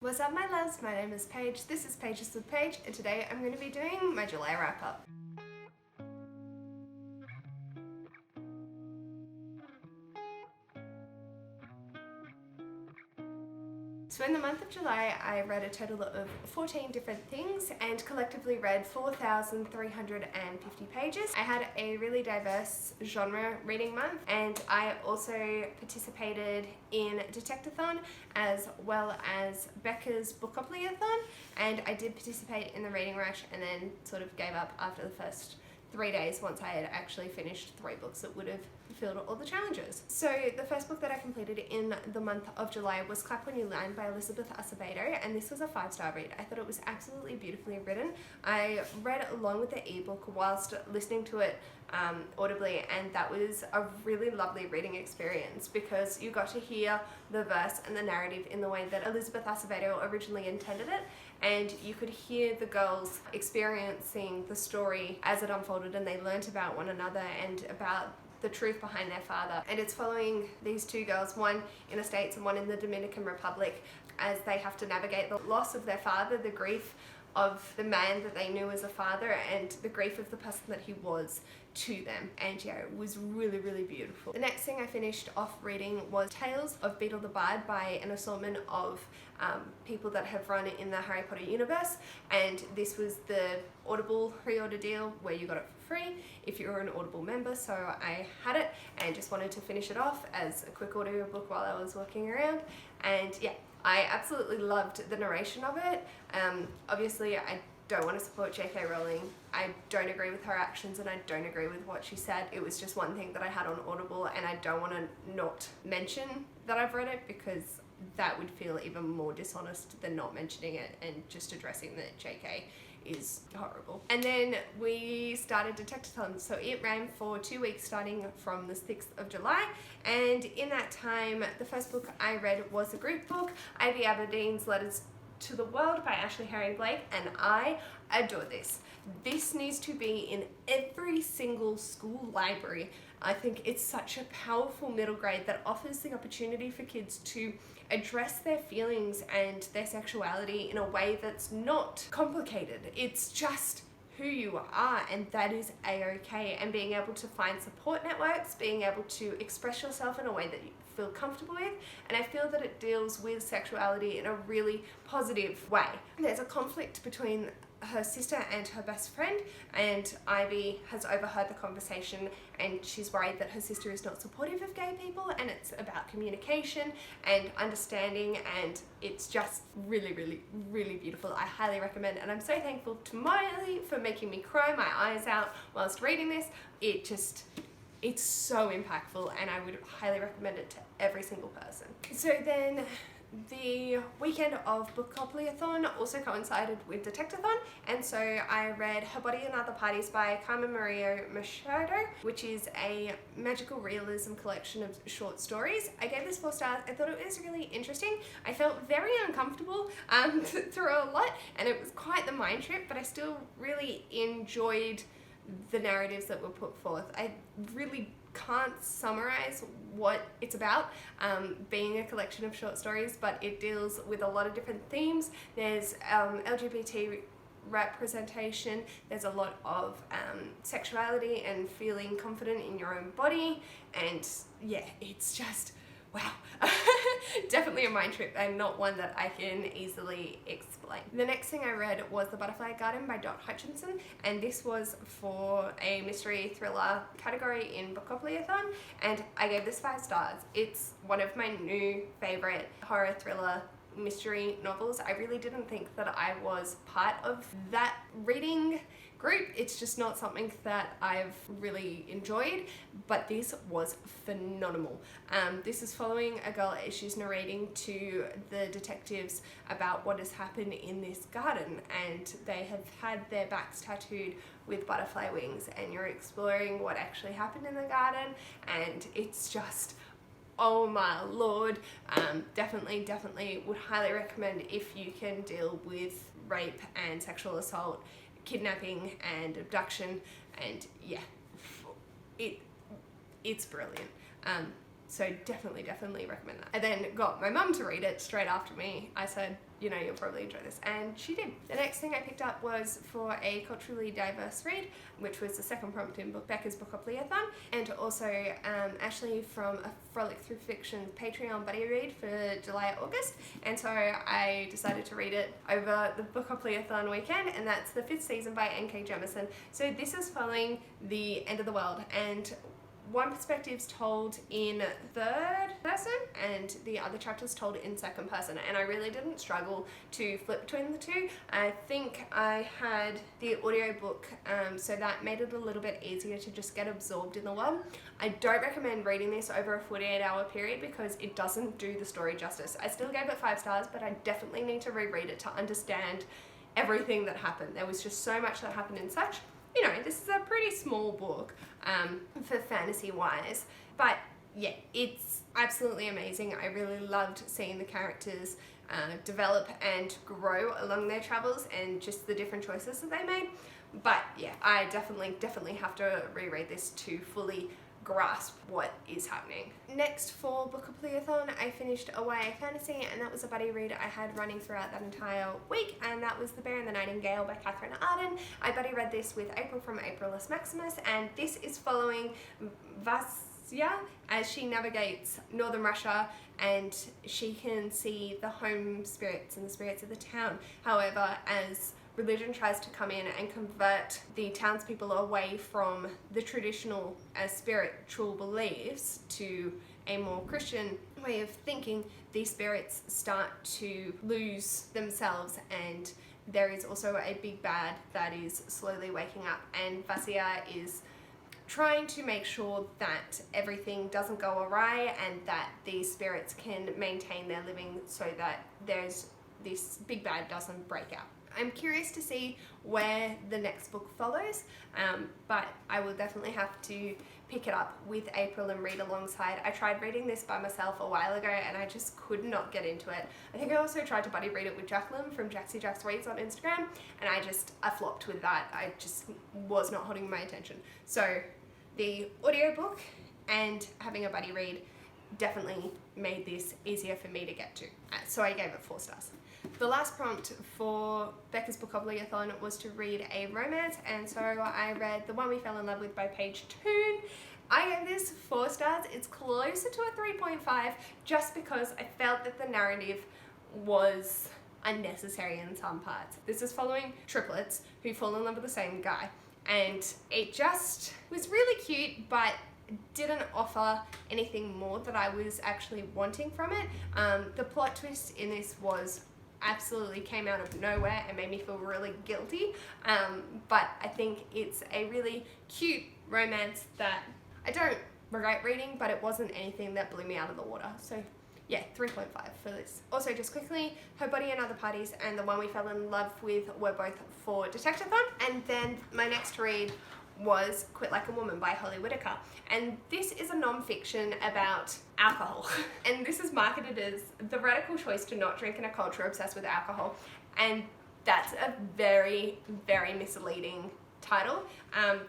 What's up my loves, my name is Paige, this is Pages with Paige, and today I'm going to be doing my July wrap up. So in the month of July I read a total of 14 different things and collectively read 4,350 pages. I had a really diverse genre reading month, and I also participated in Detectathon as well as Becca's Bookopolathon, and I did participate in the reading rush and then sort of gave up after the first 3 days once I had actually finished 3 books that would have fulfilled all the challenges. So the first book that I completed in the month of July was Clap When You Land by Elizabeth Acevedo, and this was a 5-star read. I thought it was absolutely beautifully written. I read along with the ebook whilst listening to it audibly, and that was a really lovely reading experience because you got to hear the verse and the narrative in the way that Elizabeth Acevedo originally intended it, and you could hear the girls experiencing the story as it unfolded, and they learnt about one another and about the truth behind their father. And it's following these 2 girls, one in the States and one in the Dominican Republic, as they have to navigate the loss of their father, the grief of the man that they knew as a father, and the grief of the person that he was to them. And yeah, it was really, really beautiful. The next thing I finished off reading was Tales of Beedle the Bad by an assortment of people that have run in the Harry Potter universe, and this was the Audible pre-order deal where you got it for free if you're an Audible member, so I had it and just wanted to finish it off as a quick audio book while I was walking around. And yeah, I absolutely loved the narration of it. Obviously I don't want to support J.K. Rowling. I don't agree with her actions and I don't agree with what she said. It was just one thing that I had on Audible, and I don't want to not mention that I've read it because that would feel even more dishonest than not mentioning it and just addressing that J.K. is horrible. And then we started Detectathon, so it ran for 2 weeks starting from the 6th of July, and in that time the first book I read was a group book, Ivy Aberdeens' Letters to the World by Ashleigh Blake, and I adore this. This needs to be in every single school library. I think it's such a powerful middle grade that offers the opportunity for kids to address their feelings and their sexuality in a way that's not complicated. It's just who you are, and that is a-okay. And being able to find support networks, being able to express yourself in a way that you feel comfortable with, and I feel that it deals with sexuality in a really positive way. There's a conflict between her sister and her best friend, and Ivy has overheard the conversation and she's worried that her sister is not supportive of gay people, and it's about communication and understanding, and it's just really, really, really beautiful. I highly recommend it, and I'm so thankful to Mollie for making me cry my eyes out whilst reading this. It's so impactful, and I would highly recommend it to every single person. So then the weekend of Bookopolathon also coincided with Detectathon, and so I read Her Body and Other Parties by Carmen Maria Machado, which is a magical realism collection of short stories. I gave this 4 stars. I thought it was really interesting. I felt very uncomfortable through a lot, and it was quite the mind trip, but I still really enjoyed the narratives that were put forth. I really can't summarize what it's about, being a collection of short stories, but it deals with a lot of different themes. There's LGBT representation, there's a lot of sexuality and feeling confident in your own body, and yeah, it's just wow. Definitely a mind trip, and not one that I can easily explain. The next thing I read was The Butterfly Garden by Dot Hutchinson, and this was for a mystery thriller category in Bookopolathon, and I gave this 5 stars. It's one of my new favourite horror thriller mystery novels. I really didn't think that I was part of that reading group. It's just not something that I've really enjoyed, but this was phenomenal. This is following a girl as she's narrating to the detectives about what has happened in this garden, and they have had their backs tattooed with butterfly wings, and you're exploring what actually happened in the garden, and it's just, oh my lord. Definitely would highly recommend if you can deal with rape and sexual assault, kidnapping and abduction, and yeah, it's brilliant. So definitely recommend that. I then got my mum to read it straight after me. I said, you know, you'll probably enjoy this. And she did. The next thing I picked up was for a culturally diverse read, which was the second prompt in Becca's Bookopolathon, and also Ashleigh from a Frolic Through Fiction Patreon buddy read for July, August. And so I decided to read it over the Bookopolathon weekend, and that's the 5th season by N.K. Jemisin. So this is following the end of the world, and one perspective's told in third person and the other chapter's told in second person, and I really didn't struggle to flip between the two. I think I had the audiobook, so that made it a little bit easier to just get absorbed in the world. I don't recommend reading this over a 48-hour period because it doesn't do the story justice. I still gave it 5 stars, but I definitely need to reread it to understand everything that happened. There was just so much that happened in such, you know, this is a pretty small book for fantasy wise, but yeah, it's absolutely amazing. I really loved seeing the characters develop and grow along their travels and just the different choices that they made. But yeah, I definitely have to reread this to fully grasp what is happening. Next for Bookopolathon, I finished a YA fantasy, and that was a buddy read I had running throughout that entire week, and that was The Bear and the Nightingale by Catherine Arden. I buddy read this with April from Aprilius Maximus, and this is following Vasya as she navigates northern Russia, and she can see the home spirits and the spirits of the town. However, as religion tries to come in and convert the townspeople away from the traditional spiritual beliefs to a more Christian way of thinking, these spirits start to lose themselves, and there is also a big bad that is slowly waking up, and Vasya is trying to make sure that everything doesn't go awry and that these spirits can maintain their living so that there's this big bad doesn't break out. I'm curious to see where the next book follows, but I will definitely have to pick it up with April and read alongside. I tried reading this by myself a while ago and I just could not get into it. I think I also tried to buddy read it with Jacqueline from Jaxiejaxreads on Instagram, and I flopped with that. I just was not holding my attention. So the audiobook and having a buddy read definitely made this easier for me to get to. So I gave it 4 stars. The last prompt for Becca's Bookopolathon was to read a romance, and so I read The One We Fell in Love With by Paige Toon. I gave this 4 stars. It's closer to a 3.5 just because I felt that the narrative was unnecessary in some parts. This is following triplets who fall in love with the same guy, and it just was really cute, but didn't offer anything more that I was actually wanting from it. The plot twist in this was absolutely came out of nowhere and made me feel really guilty, but I think it's a really cute romance that I don't regret reading, but it wasn't anything that blew me out of the water. So yeah, 3.5 for this. Also, just quickly, Her Body and Other Parties and The One We Fell in Love With were both for Detectathon, and then my next read was Quit Like a Woman by Holly Whitaker, and this is a non-fiction about alcohol and this is marketed as the radical choice to not drink in a culture obsessed with alcohol, and that's a very misleading title.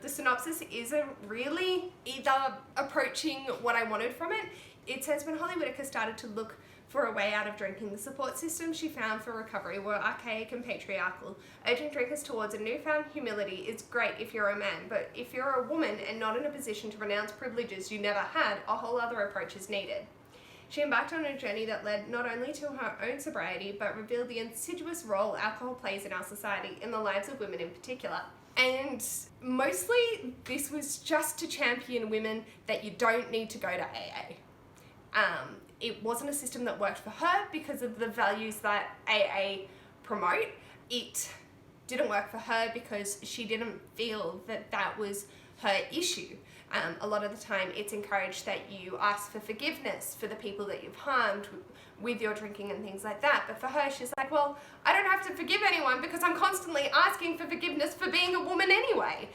The synopsis isn't really either approaching what I wanted from it. It says when Holly Whitaker started to look for a way out of drinking, the support systems she found for recovery were archaic and patriarchal. Urging drinkers towards a newfound humility is great if you're a man, but if you're a woman and not in a position to renounce privileges you never had, a whole other approach is needed. She embarked on a journey that led not only to her own sobriety, but revealed the insidious role alcohol plays in our society, in the lives of women in particular. And mostly this was just to champion women that you don't need to go to AA. It wasn't a system that worked for her because of the values that AA promote. It didn't work for her because she didn't feel that that was her issue. A lot of the time it's encouraged that you ask for forgiveness for the people that you've harmed with your drinking and things like that. But for her, she's like, well, I don't have to forgive anyone because I'm constantly asking for forgiveness for being a woman anyway.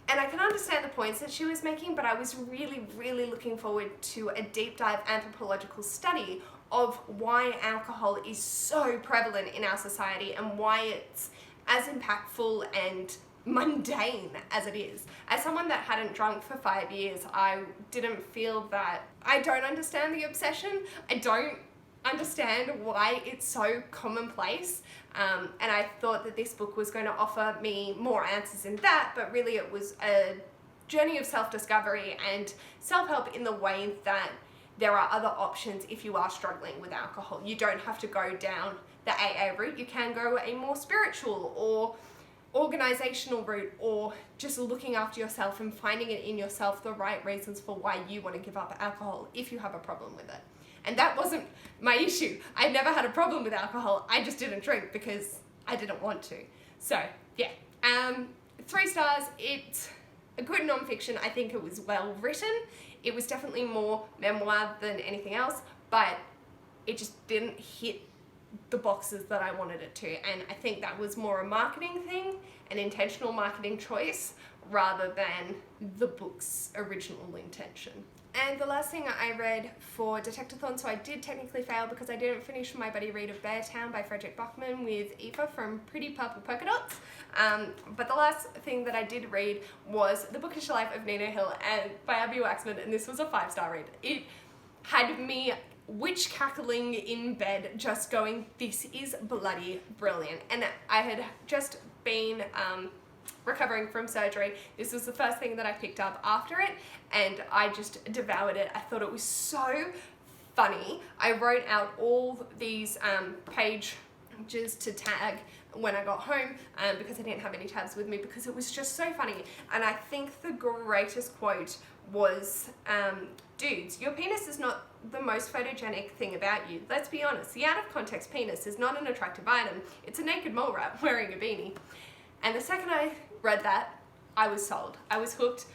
And I can understand the points that she was making, but I was really looking forward to a deep dive anthropological study of why alcohol is so prevalent in our society and why it's as impactful and mundane as it is. As someone that hadn't drunk for 5 years, I didn't feel that, I don't understand the obsession. I don't understand why it's so commonplace, and I thought that this book was going to offer me more answers in that, but really it was a journey of self-discovery and self-help in the way that there are other options if you are struggling with alcohol. You don't have to go down the AA route. You can go a more spiritual or organizational route, or just looking after yourself and finding it in yourself the right reasons for why you want to give up alcohol if you have a problem with it. And that wasn't my issue. I never had a problem with alcohol. I just didn't drink because I didn't want to. So yeah, 3 stars. It's a good non-fiction. I think it was well written. It was definitely more memoir than anything else, but it just didn't hit the boxes that I wanted it to. And I think that was more a marketing thing, an intentional marketing choice, rather than the book's original intention. And the last thing I read for Detectathon, so I did technically fail because I didn't finish my buddy read of Beartown by Frederick Bachman with Aoife from Pretty Purple Polka Dots. But the last thing that I did read was The Bookish Life of Nina Hill and by Abby Waxman, and this was a 5-star read. It had me witch cackling in bed, just going, this is bloody brilliant. And I had just been recovering from surgery. This was the first thing that I picked up after it, and I just devoured it. I thought it was so funny. I wrote out all these pages to tag when I got home because I didn't have any tabs with me, because it was just so funny. And I think the greatest quote was, dudes, your penis is not the most photogenic thing about you. Let's be honest, the out of context penis is not an attractive item. It's a naked mole rat wearing a beanie. And the second I read that, I was sold. I was hooked.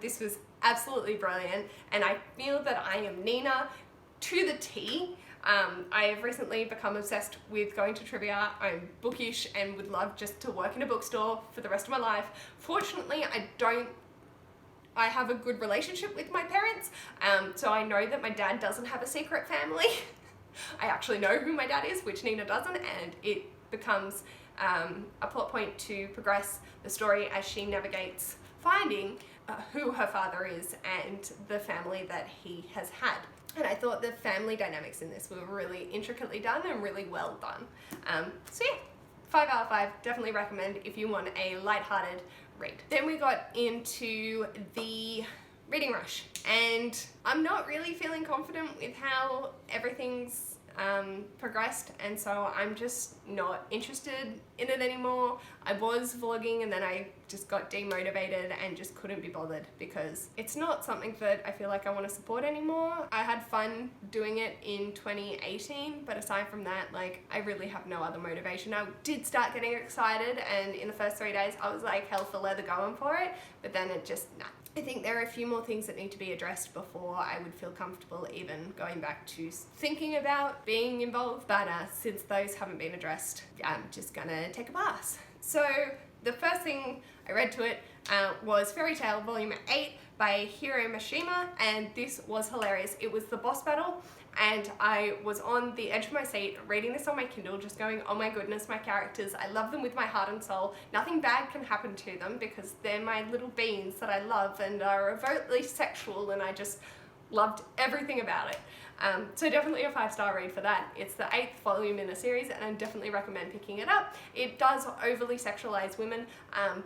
This was absolutely brilliant, and I feel that I am Nina to the T. I have recently become obsessed with going to trivia. I'm bookish and would love just to work in a bookstore for the rest of my life. Fortunately, I have a good relationship with my parents, so I know that my dad doesn't have a secret family. I actually know who my dad is, which Nina doesn't, and it becomes a plot point to progress the story as she navigates finding who her father is and the family that he has had. And I thought the family dynamics in this were really intricately done and really well done. So yeah, 5 out of 5, definitely recommend if you want a lighthearted read. Then we got into the reading rush, and I'm not really feeling confident with how everything's progressed, and so I'm just not interested in it anymore. I was vlogging and then I just got demotivated and just couldn't be bothered because it's not something that I feel like I want to support anymore. I had fun doing it in 2018, but aside from that, like, I really have no other motivation. I did start getting excited, and in the first 3 days I was like hell for leather going for it, but then it just, nah. I think there are a few more things that need to be addressed before I would feel comfortable even going back to thinking about being involved, but since those haven't been addressed, I'm just gonna take a pass. So the first thing I read to it was Fairy Tale Volume 8 by Hiro Mashima, and this was hilarious. It was the boss battle, and I was on the edge of my seat reading this on my Kindle, just going, oh my goodness, my characters, I love them with my heart and soul. Nothing bad can happen to them because they're my little beans that I love and are overtly sexual, and I just loved everything about it. So definitely a 5-star read for that. It's the 8th volume in a series, and I definitely recommend picking it up. It does overly sexualize women.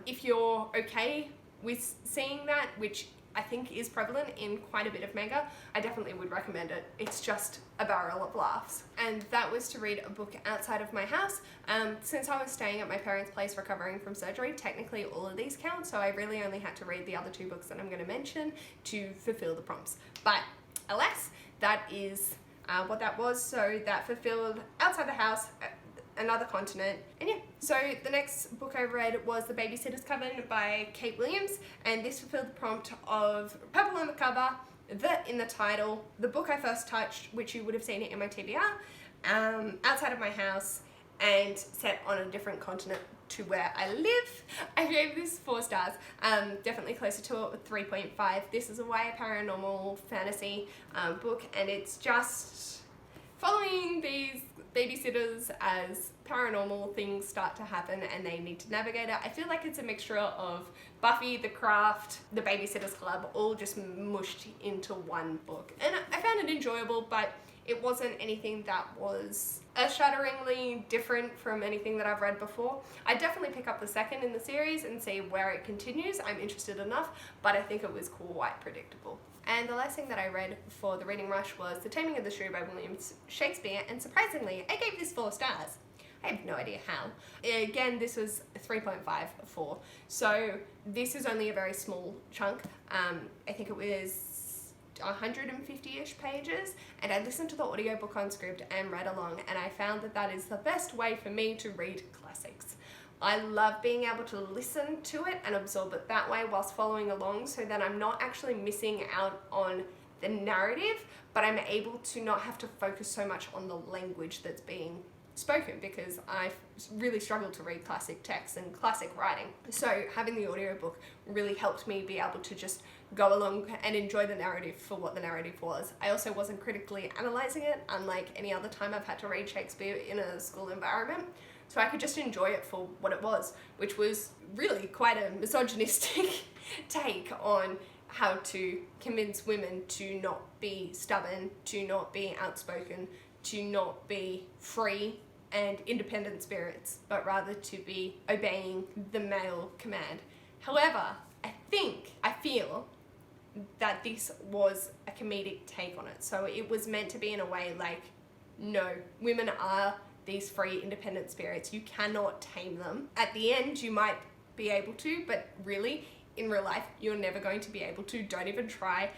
If you're okay with seeing that, which I think is prevalent in quite a bit of manga, I definitely would recommend it. It's just a barrel of laughs. And that was to read a book outside of my house. Since I was staying at my parents' place recovering from surgery, technically all of these count, so I really only had to read the other 2 books that I'm going to mention to fulfill the prompts. But alas, that is what that was. So that fulfilled outside the house, another continent, and yeah. So the next book I read was The Babysitters Covenant by Kate Williams, and this fulfilled the prompt of purple on the cover, the in the title, the book I first touched, which you would have seen it in my TBR, outside of my house, and set on a different continent to where I live. I gave this 4 stars, definitely closer to it with 3.5. This is a YA paranormal fantasy book, and it's just following these babysitters as paranormal things start to happen and they need to navigate it. I feel like it's a mixture of Buffy, The Craft, The Babysitters Club, all just mushed into one book. And I found it enjoyable, but It wasn't anything that was earth-shatteringly different from anything that I've read before. I'd definitely pick up the second in the series and see where it continues. I'm interested enough, but I think it was quite predictable. And the last thing that I read for the reading rush was The Taming of the Shrew by William Shakespeare, and surprisingly, I gave this 4 stars. I have no idea how. Again, this was 3.54, so this is only a very small chunk. I think it was 150-ish pages, and I listened to the audiobook on script and read along, and I found that that is the best way for me to read classics. I love being able to listen to it and absorb it that way whilst following along, so that I'm not actually missing out on the narrative, but I'm able to not have to focus so much on the language that's being spoken, because I really struggle to read classic texts and classic writing. So having the audiobook really helped me be able to just go along and enjoy the narrative for what the narrative was. I also wasn't critically analysing it, unlike any other time I've had to read Shakespeare in a school environment. So I could just enjoy it for what it was, which was really quite a misogynistic take on how to convince women to not be stubborn, to not be outspoken, to not be free and independent spirits, but rather to be obeying the male command. However, I feel that this was a comedic take on it. So it was meant to be in a way like, no, women are these free, independent spirits. You cannot tame them. At the end, you might be able to, but really, in real life, you're never going to be able to. Don't even try.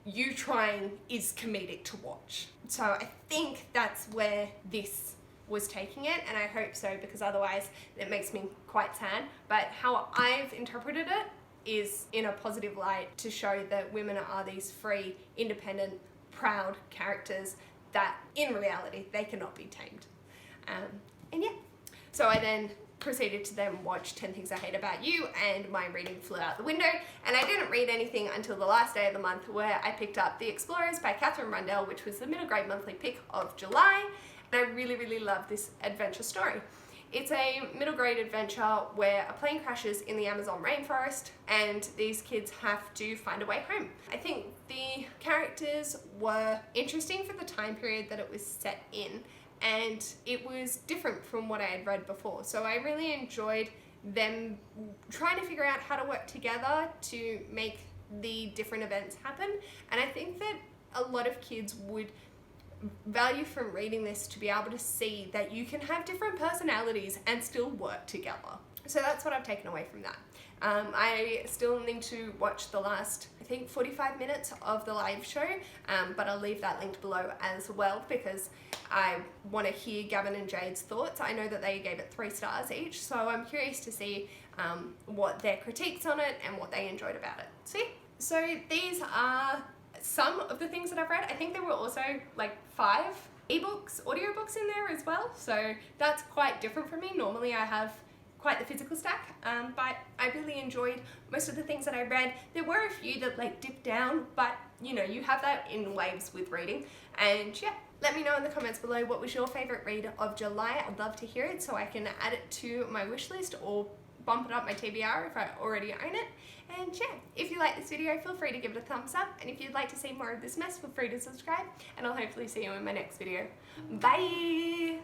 You trying is comedic to watch. So I think that's where this was taking it, and I hope so, because otherwise it makes me quite sad. But how I've interpreted it is in a positive light, to show that women are these free, independent, proud characters that in reality they cannot be tamed. And yeah, so I then proceeded to then watch 10 Things I Hate About You, and my reading flew out the window, and I didn't read anything until the last day of the month, where I picked up The Explorers by Catherine Rundell, which was the middle grade monthly pick of July, and I really, really love this adventure story. It's a middle grade adventure where a plane crashes in the Amazon rainforest and these kids have to find a way home. I think the characters were interesting for the time period that it was set in, and it was different from what I had read before. So I really enjoyed them trying to figure out how to work together to make the different events happen. And I think that a lot of kids would value from reading this to be able to see that you can have different personalities and still work together. So that's what I've taken away from that. I still need to watch the last, I think, 45 minutes of the live show, but I'll leave that linked below as well, because I want to hear Gavin and Jade's thoughts. I know that they gave it 3 stars each, so I'm curious to see what their critiques on it and what they enjoyed about it. So these are some of the things that I've read. I think there were also like 5 ebooks, audiobooks in there as well, so that's quite different for me. Normally I have quite the physical stack, but I really enjoyed most of the things that I read. There were a few that like dipped down, but you know, you have that in waves with reading. And yeah, let me know in the comments below what was your favourite read of July. I'd love to hear it so I can add it to my wish list or bump it up my TBR if I already own it. And yeah, if you like this video, feel free to give it a thumbs up, and if you'd like to see more of this mess, feel free to subscribe, and I'll hopefully see you in my next video. Bye!